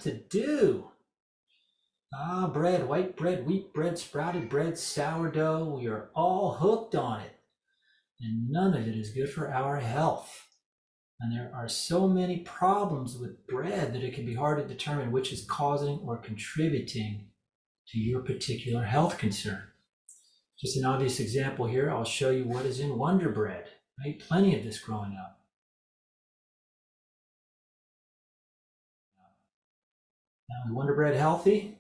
to do. Bread, white bread, wheat bread, sprouted bread, sourdough. We are all hooked on it. And none of it is good for our health. And there are so many problems with bread that it can be hard to determine which is causing or contributing to your particular health concern. Just an obvious example here, I'll show you what is in Wonderbread. I ate plenty of this growing up. Now, is Wonderbread healthy?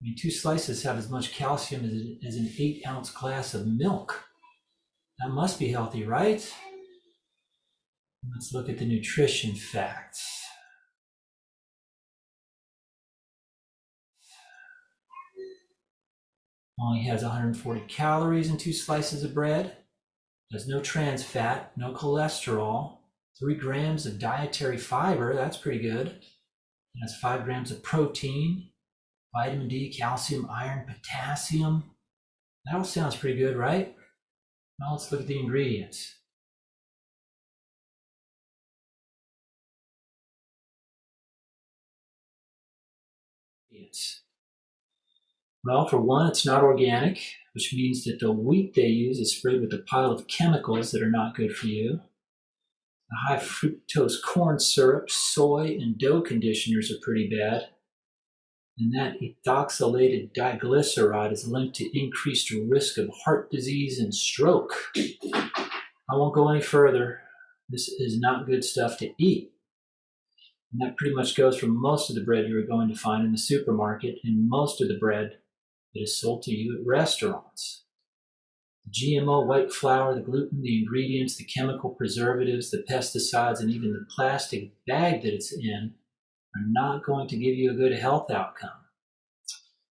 I mean, 2 slices have as much calcium as an 8-ounce glass of milk. That must be healthy, right? Let's look at the nutrition facts. Only has 140 calories in 2 slices of bread. There's no trans fat, no cholesterol, 3 grams of dietary fiber, that's pretty good. It has 5 grams of protein, vitamin D, calcium, iron, potassium. That all sounds pretty good, right? Now let's look at the ingredients. Well, for one, it's not organic, which means that the wheat they use is sprayed with a pile of chemicals that are not good for you. The high fructose corn syrup, soy, and dough conditioners are pretty bad. And that ethoxylated diglyceride is linked to increased risk of heart disease and stroke. I won't go any further. This is not good stuff to eat. And that pretty much goes for most of the bread you're going to find in the supermarket and most of the bread that is sold to you at restaurants. The GMO white flour, the gluten, the ingredients, the chemical preservatives, the pesticides, and even the plastic bag that it's in are not going to give you a good health outcome.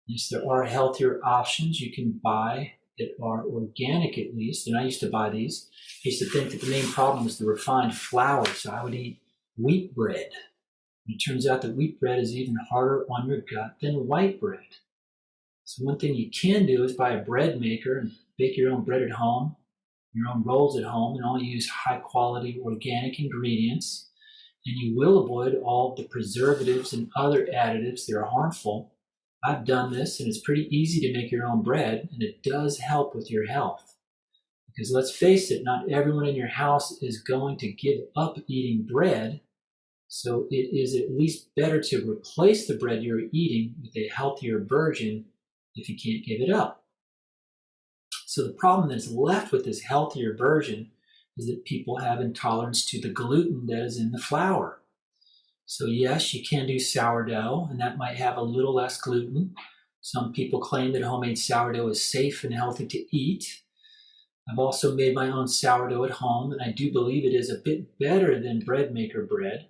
Yes, there are healthier options you can buy that are organic at least, and I used to buy these. I used to think that the main problem was the refined flour, so I would eat wheat bread. And it turns out that wheat bread is even harder on your gut than white bread. So one thing you can do is buy a bread maker and bake your own bread at home, your own rolls at home, and only use high quality organic ingredients. And you will avoid all the preservatives and other additives that are harmful. I've done this, and it's pretty easy to make your own bread, and it does help with your health. Because let's face it, not everyone in your house is going to give up eating bread. So it is at least better to replace the bread you're eating with a healthier version if you can't give it up. So the problem that's left with this healthier version is that people have intolerance to the gluten that is in the flour. So yes, you can do sourdough, and that might have a little less gluten. Some people claim that homemade sourdough is safe and healthy to eat. I've also made my own sourdough at home, and I do believe it is a bit better than bread maker bread,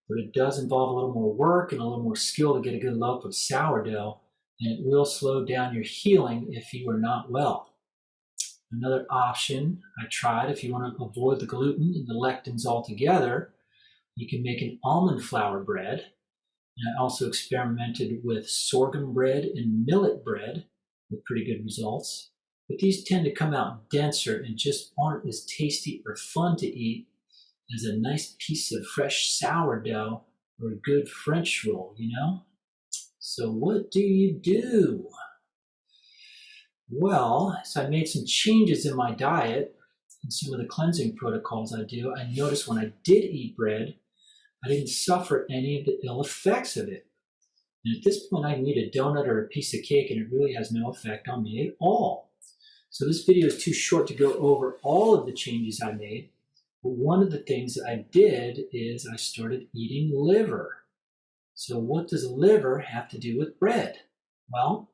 but it does involve a little more work and a little more skill to get a good loaf of sourdough, and it will slow down your healing if you are not well. Another option I tried, if you want to avoid the gluten and the lectins altogether, you can make an almond flour bread. And I also experimented with sorghum bread and millet bread with pretty good results. But these tend to come out denser and just aren't as tasty or fun to eat as a nice piece of fresh sourdough or a good French roll, you know? So what do you do? Well, as I made some changes in my diet and some of the cleansing protocols I do, I noticed when I did eat bread, I didn't suffer any of the ill effects of it. And at this point, I can eat a donut or a piece of cake and it really has no effect on me at all. So this video is too short to go over all of the changes I made. But one of the things that I did is I started eating liver. So what does liver have to do with bread? Well,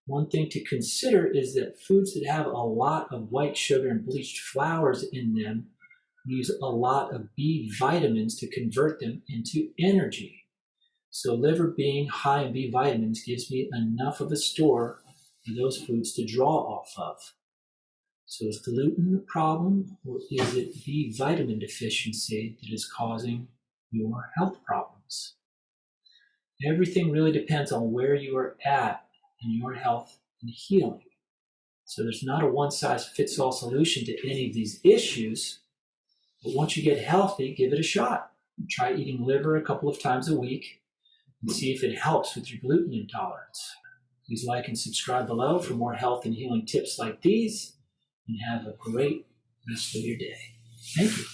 one thing to consider is that foods that have a lot of white sugar and bleached flours in them use a lot of B vitamins to convert them into energy. So liver being high in B vitamins gives me enough of a store for those foods to draw off of. So is gluten a problem, or is it B vitamin deficiency that is causing your health problems? Everything really depends on where you are at in your health and healing. So there's not a one-size-fits-all solution to any of these issues, but once you get healthy, give it a shot. Try eating liver a couple of times a week and see if it helps with your gluten intolerance. Please like and subscribe below for more health and healing tips like these, and have a great rest of your day. Thank you.